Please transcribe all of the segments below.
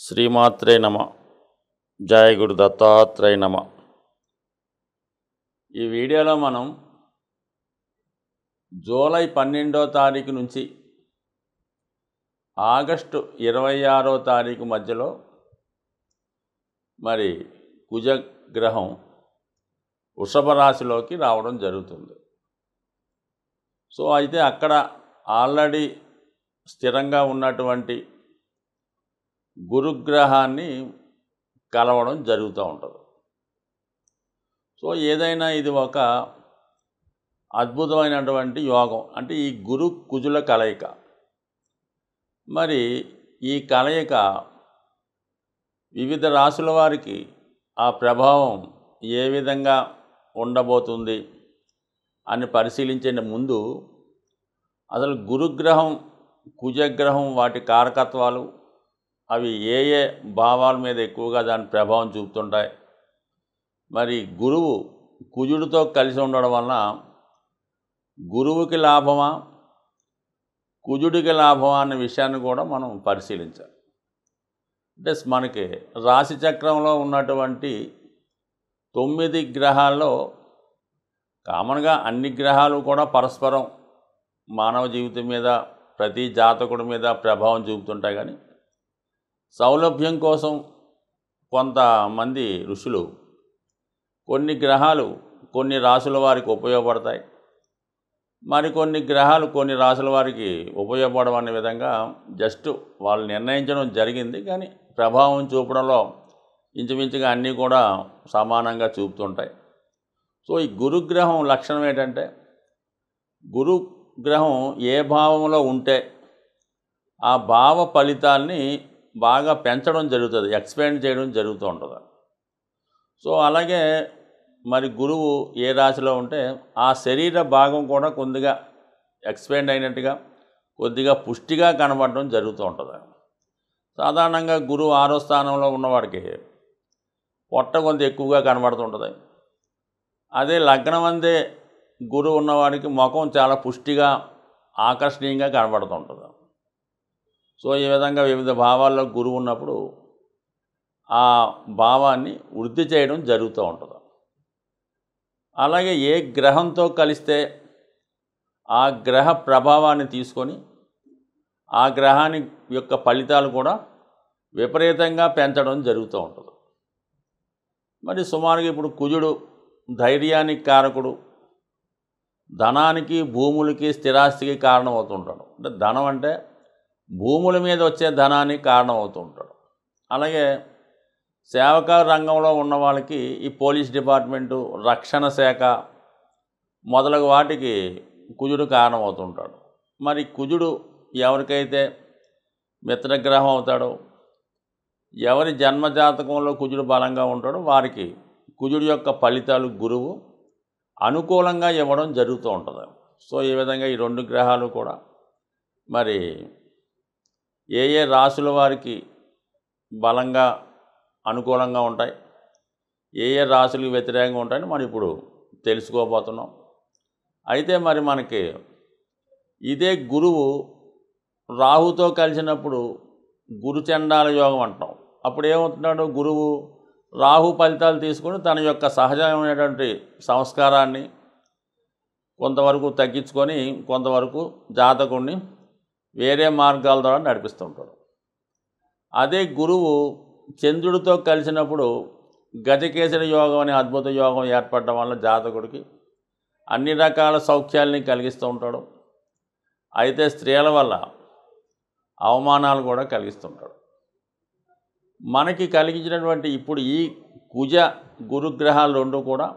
శ్రీమాత్రే నమ. జయ గురు దత్తాత్రేయ నమ. ఈ వీడియోలో మనం జూలై 12వ తారీఖు నుంచి ఆగస్టు 26వ తారీఖు మధ్యలో మరి కుజగ్రహం వృషభ రాశిలోకి రావడం జరుగుతుంది. సో అయితే అక్కడ ఆల్రెడీ స్థిరంగా ఉన్నటువంటి గురుగ్రహాన్ని కలవడం జరుగుతూ ఉంటుంది. సో ఏదైనా ఇది ఒక అద్భుతమైనటువంటి యోగం, అంటే ఈ గురు కుజుల కలయిక. మరి ఈ కలయిక వివిధ రాశుల వారికి ఆ ప్రభావం ఏ విధంగా ఉండబోతుంది అని పరిశీలించే ముందు అసలు గురుగ్రహం కుజగ్రహం వాటి కారకత్వాలు, అవి ఏ ఏ భావాల మీద ఎక్కువగా దాని ప్రభావం చూపుతుంటాయి, మరి గురువు కుజుడితో కలిసి ఉండడం వలన గురువుకి లాభమా కుజుడికి లాభమా అనే విషయాన్ని కూడా మనం పరిశీలించాలి. అంటే మనకి రాశి చక్రంలో ఉన్నటువంటి 9 గ్రహాల్లో కామన్గా అన్ని గ్రహాలు కూడా పరస్పరం మానవ జీవితం మీద, ప్రతి జాతకుడి మీద ప్రభావం చూపుతుంటాయి. కానీ సౌలభ్యం కోసం కొంతమంది ఋషులు కొన్ని గ్రహాలు కొన్ని రాశుల వారికి ఉపయోగపడతాయి, మరికొన్ని గ్రహాలు కొన్ని రాశుల వారికి ఉపయోగపడడం అనే విధంగా జస్ట్ వాళ్ళు నిర్ణయించడం జరిగింది. కానీ ప్రభావం చూపడంలో ఇంచుమించుగా అన్నీ కూడా సమానంగా చూపుతుంటాయి. సో ఈ గురుగ్రహం లక్షణం ఏంటంటే, గురుగ్రహం ఏ భావంలో ఉంటే ఆ భావ ఫలితాల్ని బాగా పెంచడం జరుగుతుంది, ఎక్స్పాండ్ చేయడం జరుగుతూ ఉంటుంది. సో అలాగే మరి గురువు ఏ రాశిలో ఉంటే ఆ శరీర భాగం కూడా కొద్దిగా ఎక్స్పాండ్ అయినట్టుగా, కొద్దిగా పుష్టిగా కనబడడం జరుగుతూ ఉంటుంది. సాధారణంగా గురువు 6వ స్థానంలో ఉన్నవాడికి పొట్ట కొంత ఎక్కువగా కనబడుతుంటుంది. అదే లగ్నం అందే గురువు ఉన్నవాడికి ముఖం చాలా పుష్టిగా ఆకర్షణీయంగా కనబడుతుంటుంది. సో ఈ విధంగా వివిధ భావాల్లో గురువు ఉన్నప్పుడు ఆ భావాన్ని వృద్ధి చేయడం జరుగుతూ ఉంటుంది. అలాగే ఏ గ్రహంతో కలిస్తే ఆ గ్రహ ప్రభావాన్ని తీసుకొని ఆ గ్రహాని యొక్క ఫలితాలు కూడా విపరీతంగా పెంచడం జరుగుతూ ఉంటుంది. మరి సుమారుగా ఇప్పుడు కుజుడు ధైర్యానికి కారకుడు, ధనానికి భూములకి స్థిరాస్తికి కారణం అవుతుంటాడు. అంటే ధనం అంటే భూముల మీద వచ్చే ధనానికి కారణం అవుతూ ఉంటాడు. అలాగే సేవక రంగంలో ఉన్న వాళ్ళకి ఈ పోలీస్ డిపార్ట్మెంటు, రక్షణ శాఖ మొదలగు వాటికి కుజుడు కారణం అవుతుంటాడు. మరి కుజుడు ఎవరికైతే మిత్రగ్రహం అవుతాడో, ఎవరి జన్మజాతకంలో కుజుడు బలంగా ఉంటాడో వారికి కుజుడు యొక్క ఫలితాలు గురువు అనుకూలంగా ఇవ్వడం జరుగుతూ ఉంటుంది. సో ఈ విధంగా ఈ 2 గ్రహాలు కూడా మరి ఏ ఏ రాశుల వారికి బలంగా అనుకూలంగా ఉంటాయి, ఏ ఏ రాశులకు వ్యతిరేకంగా ఉంటాయని మనం ఇప్పుడు తెలుసుకోబోతున్నాం. అయితే మరి మనకి ఇదే గురువు రాహుతో కలిసినప్పుడు గురుచండాల యోగం అంటాం. అప్పుడు ఏమవుతున్నాడు, గురువు రాహు ఫలితాలు తీసుకొని తన యొక్క సహజమైనటువంటి సంస్కారాన్ని కొంతవరకు తగ్గించుకొని కొంతవరకు జాతకుడిని వేరే మార్గాల ద్వారా నడిపిస్తుంటాడు. అదే గురువు చంద్రుడితో కలిసినప్పుడు గజకేసరి యోగం అనే అద్భుత యోగం ఏర్పడడం వల్ల జాతకుడికి అన్ని రకాల సౌఖ్యాల్ని కలిగిస్తూ ఉంటాడు. అయితే స్త్రీల వల్ల అవమానాలు కూడా కలిగిస్తుంటాడు. మనకి కలిగించినటువంటి ఇప్పుడు ఈ కుజ గురుగ్రహాలు 2 కూడా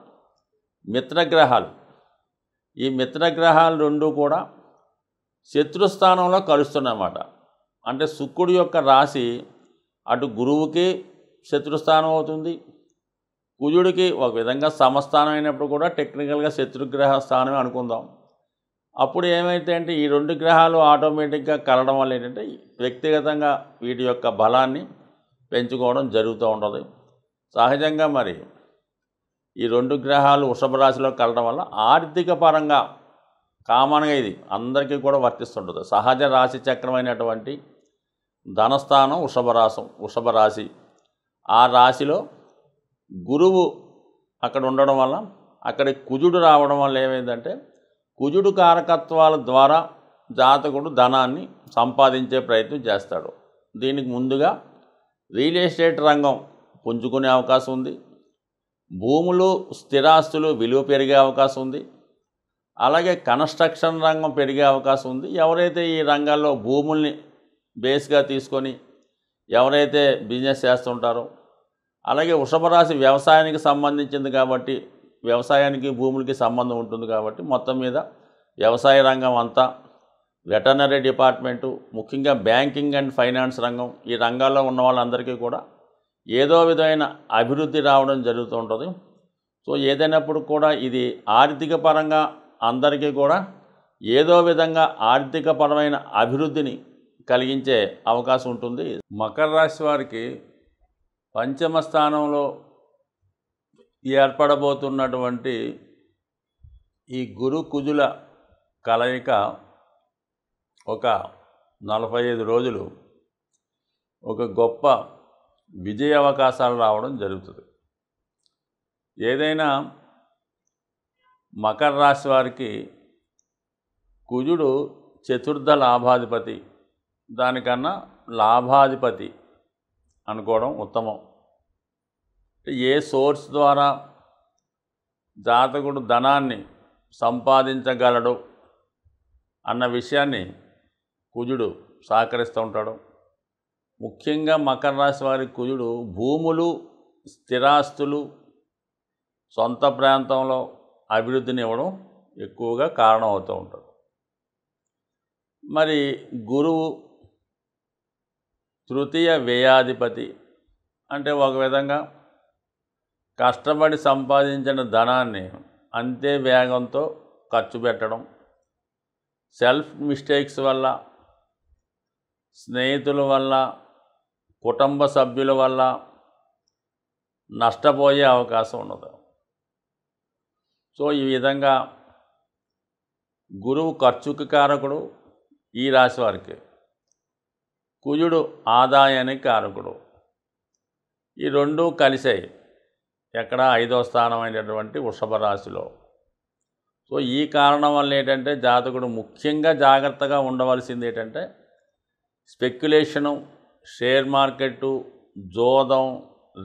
మిత్రగ్రహాలు. ఈ మిత్రగ్రహాలు 2 కూడా శత్రుస్థానంలో కలుస్తున్నమాట. అంటే శుక్రుడి యొక్క రాశి అటు గురువుకి శత్రుస్థానం అవుతుంది, కుజుడికి ఒక విధంగా సమస్థానం అయినప్పుడు కూడా టెక్నికల్గా శత్రుగ్రహ స్థానమే అనుకుందాం. అప్పుడు ఏమైతే అంటే ఈ 2 గ్రహాలు ఆటోమేటిక్గా కలవడం వల్ల ఏంటంటే వ్యక్తిగతంగా వీటి యొక్క బలాన్ని పెంచుకోవడం జరుగుతూ ఉంటుంది. సహజంగా మరి ఈ 2 గ్రహాలు వృషభ రాశిలో కలవడం వల్ల ఆర్థిక పరంగా కామన్గా ఇది అందరికీ కూడా వర్తిస్తుంటుంది. సహజ రాశి చక్రమైనటువంటి ధనస్థానం వృషభ రాశి. ఆ రాశిలో గురువు అక్కడ ఉండడం వల్ల, అక్కడ కుజుడు రావడం వల్ల ఏమైందంటే కుజుడు కారకత్వాల ద్వారా జాతకుడు ధనాన్ని సంపాదించే ప్రయత్నం చేస్తాడు. దీనికి ముందుగా రియల్ ఎస్టేట్ రంగం పుంజుకునే అవకాశం ఉంది. భూములు స్థిరాస్తులు విలువ పెరిగే అవకాశం ఉంది. అలాగే కన్స్ట్రక్షన్ రంగం పెరిగే అవకాశం ఉంది. ఎవరైతే ఈ రంగాల్లో భూముల్ని బేస్గా తీసుకొని ఎవరైతే బిజినెస్ చేస్తుంటారో, అలాగే వృషభ రాశి వ్యవసాయానికి సంబంధించింది కాబట్టి, వ్యవసాయానికి భూములకి సంబంధం ఉంటుంది కాబట్టి మొత్తం మీద వ్యవసాయ రంగం అంతా, వెటర్నరీ డిపార్ట్మెంటు, ముఖ్యంగా బ్యాంకింగ్ అండ్ ఫైనాన్స్ రంగం, ఈ రంగాల్లో ఉన్న వాళ్ళందరికీ కూడా ఏదో విధమైన అభివృద్ధి రావడం జరుగుతూ ఉంటుంది. సో ఏదైనప్పుడు కూడా ఇది ఆర్థిక పరంగా అందరికీ కూడా ఏదో విధంగా ఆర్థికపరమైన అభివృద్ధిని కలిగించే అవకాశం ఉంటుంది. మకర రాశి వారికి పంచమ స్థానంలో ఏర్పడబోతున్నటువంటి ఈ గురు కుజుల కలయిక ఒక 45 రోజులు ఒక గొప్ప విజయ అవకాశాలు రావడం జరుగుతుంది. ఏదైనా మకర రాశి వారికి కుజుడు చతుర్థ లాభాధిపతి, దానికన్నా లాభాధిపతి అనుకోవడం ఉత్తమం. ఏ సోర్స్ ద్వారా జాతకుడు ధనాన్ని సంపాదించగలడు అన్న విషయాన్ని కుజుడు సహకరిస్తూ ఉంటాడు. ముఖ్యంగా మకర రాశి వారి కుజుడు భూములు స్థిరాస్తులు సొంత ప్రాంతంలో అభివృద్ధిని ఇవ్వడం ఎక్కువగా కారణం అవుతూ ఉంటాడు. మరి గురువు తృతీయ వ్యయాధిపతి, అంటే ఒక విధంగా కష్టపడి సంపాదించిన ధనాన్ని అంతే వేగంతో ఖర్చు పెట్టడం, సెల్ఫ్ మిస్టేక్స్ వల్ల, స్నేహితుల వల్ల, కుటుంబ సభ్యుల వల్ల నష్టపోయే అవకాశం ఉన్నది. సో ఈ విధంగా గురువు ఖర్చుకి కారకుడు ఈ రాశి వారికి, కుజుడు ఆదాయానికి కారకుడు. ఈ రెండూ కలిసాయి ఎక్కడ 5వ స్థానం అయినటువంటి వృషభ రాశిలో. సో ఈ కారణం వల్ల ఏంటంటే జాతకుడు ముఖ్యంగా జాగ్రత్తగా ఉండవలసింది ఏంటంటే స్పెక్యులేషను, షేర్ మార్కెట్టు, జోదం,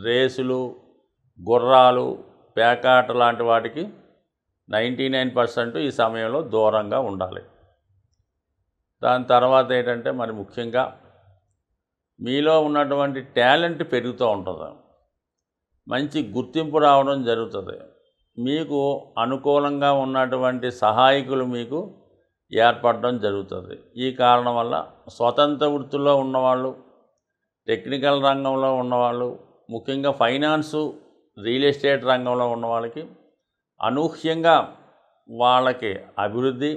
రేసులు, గుర్రాలు, పేకాట లాంటి వాటికి 99% ఈ సమయంలో దూరంగా ఉండాలి. దాని తర్వాత ఏంటంటే మరి ముఖ్యంగా మీలో ఉన్నటువంటి టాలెంట్ పెరుగుతూ ఉంటుంది, మంచి గుర్తింపు రావడం జరుగుతుంది. మీకు అనుకూలంగా ఉన్నటువంటి సహాయకులు మీకు ఏర్పడడం జరుగుతుంది. ఈ కారణం వల్ల స్వతంత్ర వృత్తుల్లో ఉన్నవాళ్ళు, టెక్నికల్ రంగంలో ఉన్నవాళ్ళు, ముఖ్యంగా ఫైనాన్సు రియల్ ఎస్టేట్ రంగంలో ఉన్న వాళ్ళకి అనూహ్యంగా వాళ్ళకి అభివృద్ధి,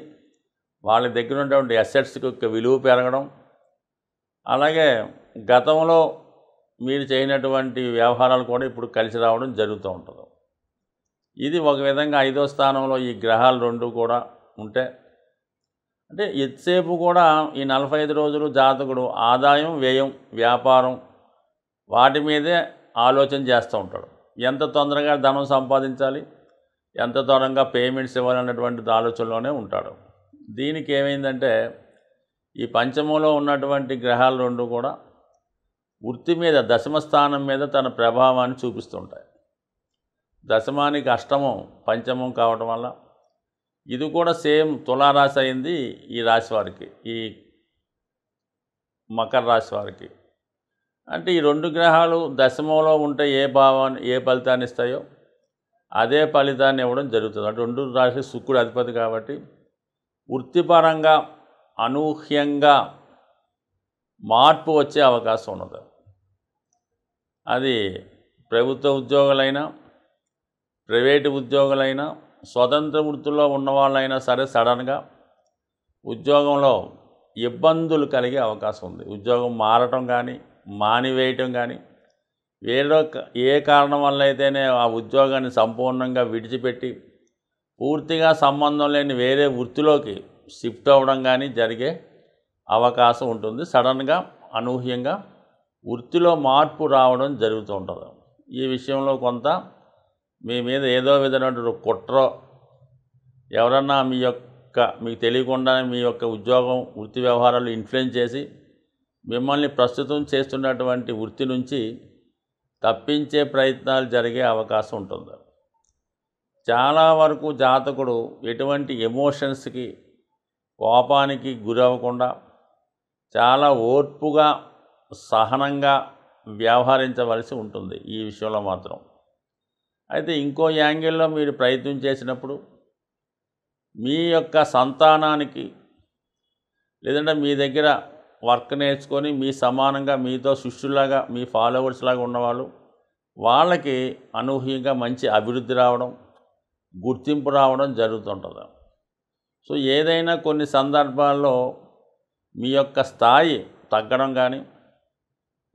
వాళ్ళ దగ్గర ఉన్నటువంటి అసెట్స్కి యొక్క విలువ పెరగడం, అలాగే గతంలో మీరు చేయనటువంటి వ్యవహారాలు కూడా ఇప్పుడు కలిసి రావడం జరుగుతూ ఉంటుంది. ఇది ఒక విధంగా 5వ స్థానంలో ఈ గ్రహాలు రెండు కూడా ఉంటే, అంటే ఎంతసేపు కూడా ఈ 45 రోజులు జాతకుడు ఆదాయం, వ్యయం, వ్యాపారం వాటి మీదే ఆలోచన చేస్తూ ఉంటాడు. ఎంత తొందరగా ధనం సంపాదించాలి, ఎంత త్వరగా పేమెంట్స్ ఇవ్వాలన్నటువంటి ఆలోచనలోనే ఉంటాడు. దీనికి ఏమైందంటే ఈ పంచమంలో ఉన్నటువంటి గ్రహాలు రెండు కూడా వృత్తి మీద, దశమ స్థానం మీద తన ప్రభావాన్ని చూపిస్తుంటాయి. దశమానికి అష్టమం పంచమం కావడం వల్ల ఇది కూడా సేమ్ తులారాశి అయింది ఈ రాశి వారికి, ఈ మకర రాశి వారికి. అంటే ఈ రెండు గ్రహాలు దశమంలో ఉంటే ఏ ఫలితాన్ని ఇస్తాయో అదే ఫలితాన్ని ఇవ్వడం జరుగుతుంది. అంటే రెండు రాశి శుక్రుడు అధిపతి కాబట్టి వృత్తిపరంగా అనూహ్యంగా మార్పు వచ్చే అవకాశం ఉన్నది. అది ప్రభుత్వ ఉద్యోగులైనా, ప్రైవేటు ఉద్యోగులైనా, స్వతంత్ర వృత్తుల్లో ఉన్నవాళ్ళైనా సరే సడన్గా ఉద్యోగంలో ఇబ్బందులు కలిగే అవకాశం ఉంది. ఉద్యోగం మారటం కానీ, మానివేయటం కానీ, ఏ కారణం వల్ల అయితేనే ఆ ఉద్యోగాన్ని సంపూర్ణంగా విడిచిపెట్టి పూర్తిగా సంబంధం లేని వేరే వృత్తిలోకి షిఫ్ట్ అవ్వడం కానీ జరిగే అవకాశం ఉంటుంది. సడన్గా అనూహ్యంగా వృత్తిలో మార్పు రావడం జరుగుతూ ఉంటుంది. ఈ విషయంలో కొంత మీ మీద ఏదో విధమైనటువంటి కుట్ర, ఎవరన్నా మీకు తెలియకుండానే మీ యొక్క ఉద్యోగం వృత్తి వ్యవహారాలు ఇన్ఫ్లుయెన్స్ చేసి మిమ్మల్ని ప్రస్తుతం చేస్తున్నటువంటి వృత్తి నుంచి తప్పించే ప్రయత్నాలు జరిగే అవకాశం ఉంటుంది. చాలా వరకు జాతకుడు ఎటువంటి ఎమోషన్స్కి, కోపానికి గురవ్వకుండా చాలా ఓర్పుగా, సహనంగా వ్యవహరించవలసి ఉంటుంది ఈ విషయంలో మాత్రం. అయితే ఇంకో యాంగిల్లో మీరు ప్రయత్నం చేసినప్పుడు మీ యొక్క సంతానానికి, లేదంటే మీ దగ్గర వర్క్ నేర్చుకొని మీ సమానంగా మీతో శిష్యులాగా, మీ ఫాలోవర్స్ లాగా ఉన్నవాళ్ళు, వాళ్ళకి అనూహ్యంగా మంచి అభివృద్ధి రావడం, గుర్తింపు రావడం జరుగుతుంటుంది. సో ఏదైనా కొన్ని సందర్భాల్లో మీ యొక్క స్థాయి తగ్గడం కానీ,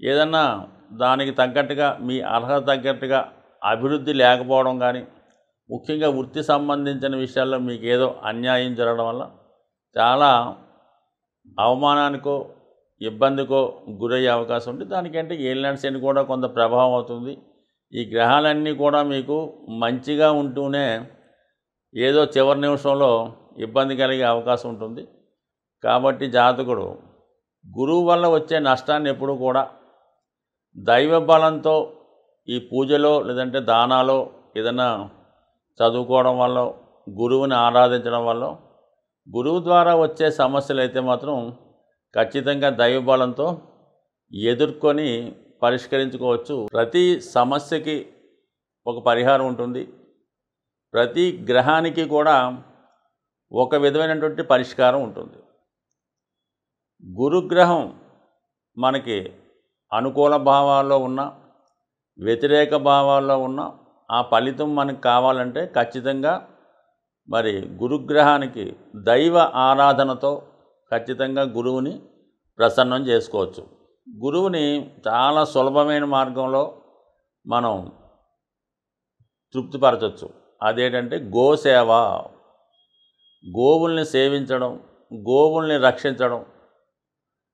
ఏదన్నా దానికి తగ్గట్టుగా మీ అర్హత తగ్గట్టుగా అభివృద్ధి లేకపోవడం కానీ, ముఖ్యంగా వృత్తి సంబంధించిన విషయాల్లో మీకు ఏదో అన్యాయం జరగడం వల్ల చాలా అవమానానికో ఇబ్బందికో గురయ్యే అవకాశం ఉంది. దానికంటే ఏలినాటి శని కూడా కొంత ప్రభావం అవుతుంది. ఈ గ్రహాలన్నీ కూడా మీకు మంచిగా ఉంటూనే ఏదో చివరి నిమిషంలో ఇబ్బంది కలిగే అవకాశం ఉంటుంది. కాబట్టి జాతకుడు గురువు వల్ల వచ్చే నష్టాన్ని ఎప్పుడూ కూడా దైవ బలంతో ఈ పూజలో, లేదంటే దానాలో, ఏదైనా చదువుకోవడం వల్ల, గురువుని ఆరాధించడం వల్ల, గురువు ద్వారా వచ్చే సమస్యలు అయితే మాత్రం ఖచ్చితంగా దైవ బలంతో ఎదుర్కొని పరిష్కరించుకోవచ్చు. ప్రతి సమస్యకి ఒక పరిహారం ఉంటుంది. ప్రతి గ్రహానికి కూడా ఒక విధమైనటువంటి పరిష్కారం ఉంటుంది. గురుగ్రహం మనకి అనుకూల భావాల్లో ఉన్న, వ్యతిరేక భావాల్లో ఉన్న ఆ ఫలితం మనకు కావాలంటే ఖచ్చితంగా మరి గురుగ్రహానికి దైవ ఆరాధనతో ఖచ్చితంగా గురువుని ప్రసన్నం చేసుకోవచ్చు. గురువుని చాలా సులభమైన మార్గంలో మనం తృప్తిపరచవచ్చు. అదేంటంటే గోసేవ, గోవుల్ని సేవించడం, గోవుల్ని రక్షించడం,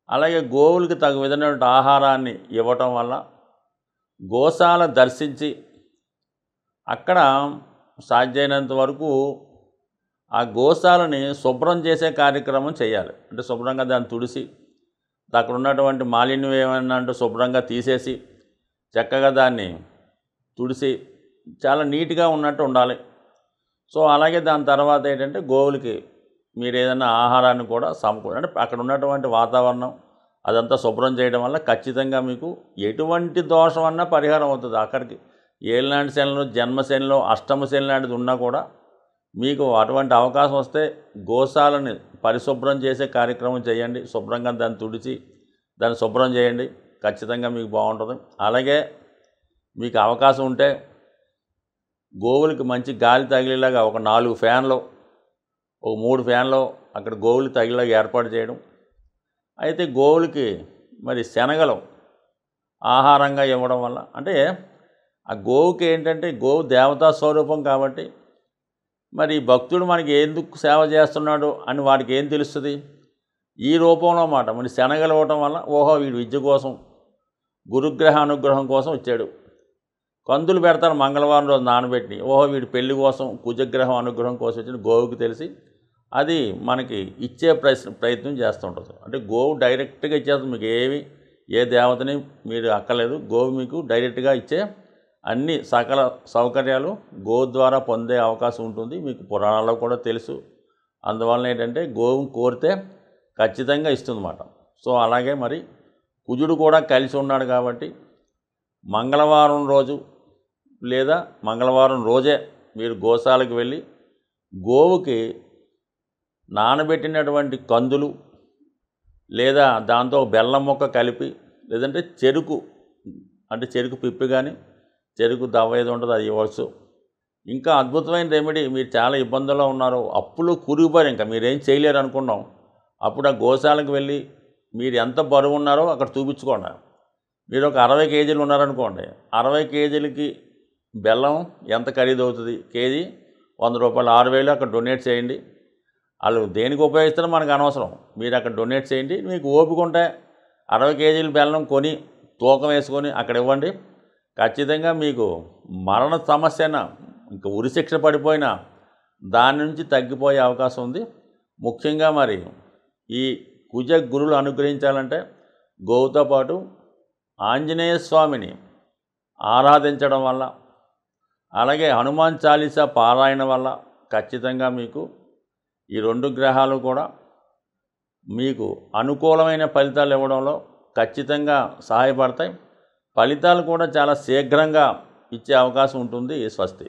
అలాగే గోవులకి తగు విధమైనటువంటి ఆహారాన్ని ఇవ్వటం వల్ల, గోశాల దర్శించి అక్కడ సాధ్యమైనంత వరకు ఆ గోశాలని శుభ్రం చేసే కార్యక్రమం చేయాలి. అంటే శుభ్రంగా దాన్ని తుడిసి, అక్కడ ఉన్నటువంటి మాలిన్యం ఏమైనా అంటే శుభ్రంగా తీసేసి, చక్కగా దాన్ని తుడిసి చాలా నీట్గా ఉన్నట్టు ఉండాలి. సో అలాగే దాని తర్వాత ఏంటంటే గోవులకి మీరు ఏదైనా ఆహారాన్ని కూడా అంటే అక్కడ ఉన్నటువంటి వాతావరణం అదంతా శుభ్రం చేయడం వల్ల ఖచ్చితంగా మీకు ఎటువంటి దోషం అన్నా పరిహారం అవుతుంది. అక్కడికి ఏలినాటి శనిలో, జన్మశనిలో, అష్టమ శని లాంటిది ఉన్నా కూడా మీకు అటువంటి అవకాశం వస్తే గోశాలని పరిశుభ్రం చేసే కార్యక్రమం చేయండి. శుభ్రంగా దాన్ని తుడిచి దాన్ని శుభ్రం చేయండి, ఖచ్చితంగా మీకు బాగుంటుంది. అలాగే మీకు అవకాశం ఉంటే గోవులకి మంచి గాలి తగిలేలాగా ఒక 4 ఫ్యాన్లు, ఒక 3 ఫ్యాన్లు అక్కడ గోవులు తగిలేలాగా ఏర్పాటు చేయడం. అయితే గోవులకి మరి శనగలు ఆహారంగా ఇవ్వడం వల్ల, అంటే ఆ గోవుకి ఏంటంటే గోవు దేవతా స్వరూపం కాబట్టి మరి భక్తుడు మనకి ఎందుకు సేవ చేస్తున్నాడు అని వాడికి ఏం తెలుస్తుంది? ఈ రూపంలో మాట మరి శనగలు ఇవ్వటం వల్ల ఓహో వీడు విద్య కోసం, గురుగ్రహ అనుగ్రహం కోసం వచ్చాడు. కందులు పెడతారు మంగళవారం రోజు నానబెట్టి, ఓహో వీడు పెళ్లి కోసం, కుజగ్రహం అనుగ్రహం కోసం వచ్చిన గోవుకి తెలిసి అది మనకి ఇచ్చే ప్రయత్నం చేస్తుంటుంది. అంటే గోవు డైరెక్ట్గా ఇచ్చేస్తుంది. మీకు ఏ దేవతని మీరు అక్కర్లేదు. గోవు మీకు డైరెక్ట్గా ఇచ్చే అన్ని సకల సౌకర్యాలు గోవు ద్వారా పొందే అవకాశం ఉంటుంది. మీకు పురాణాల్లో కూడా తెలుసు. అందువలన ఏంటంటే గోవుని కోరితే ఖచ్చితంగా ఇస్తుందన్నమాట. సో అలాగే మరి కుజుడు కూడా కలిసి ఉన్నాడు కాబట్టి మంగళవారం రోజు లేదా మంగళవారం రోజే మీరు గోశాలకు వెళ్ళి గోవుకి నానబెట్టినటువంటి కందులు లేదా దాంతో బెల్లం ముక్క కలిపి, లేదంటే చెరుకు, అంటే చెరుకు పిప్పి కానీ చెరుకు దవ్వ ఏది ఉంటుందో అది ఇవ్వచ్చు. ఇంకా అద్భుతమైన రెమెడీ, మీరు చాలా ఇబ్బందుల్లో ఉన్నారు, అప్పులు కురిగిపోయారు, ఇంకా మీరేం చేయలేరు అనుకున్నాం, అప్పుడు ఆ గోశాలకు వెళ్ళి మీరు ఎంత బరువు ఉన్నారో అక్కడ చూపించుకోండి. మీరు ఒక 60 కేజీలు ఉన్నారనుకోండి, 60 కేజీలకి బెల్లం ఎంత ఖరీదు అవుతుంది? కేజీ 100 రూపాయలు, 6000 అక్కడ డొనేట్ చేయండి. వాళ్ళు దేనికి ఉపయోగిస్తారో మనకు అనవసరం, మీరు అక్కడ డొనేట్ చేయండి. మీకు ఓపిక ఉంటే 60 కేజీల బెల్లం కొని తూకం వేసుకొని అక్కడ ఇవ్వండి. ఖచ్చితంగా మీకు మరణ సమస్యన ఇంకా ఉరిశిక్ష పడిపోయినా దాని నుంచి తగ్గిపోయే అవకాశం ఉంది. ముఖ్యంగా మరి ఈ కుజ గురులు అనుగ్రహించాలంటే గోవుతో పాటు ఆంజనేయ స్వామిని ఆరాధించడం వల్ల, అలాగే హనుమాన్ చాలీసా పారాయణ వల్ల ఖచ్చితంగా మీకు ఈ 2 గ్రహాలు కూడా మీకు అనుకూలమైన ఫలితాలు ఇవ్వడంలో ఖచ్చితంగా సహాయపడతాయి. ఫలితాలు కూడా చాలా శీఘ్రంగా ఇచ్చే అవకాశం ఉంటుంది. స్వస్తి.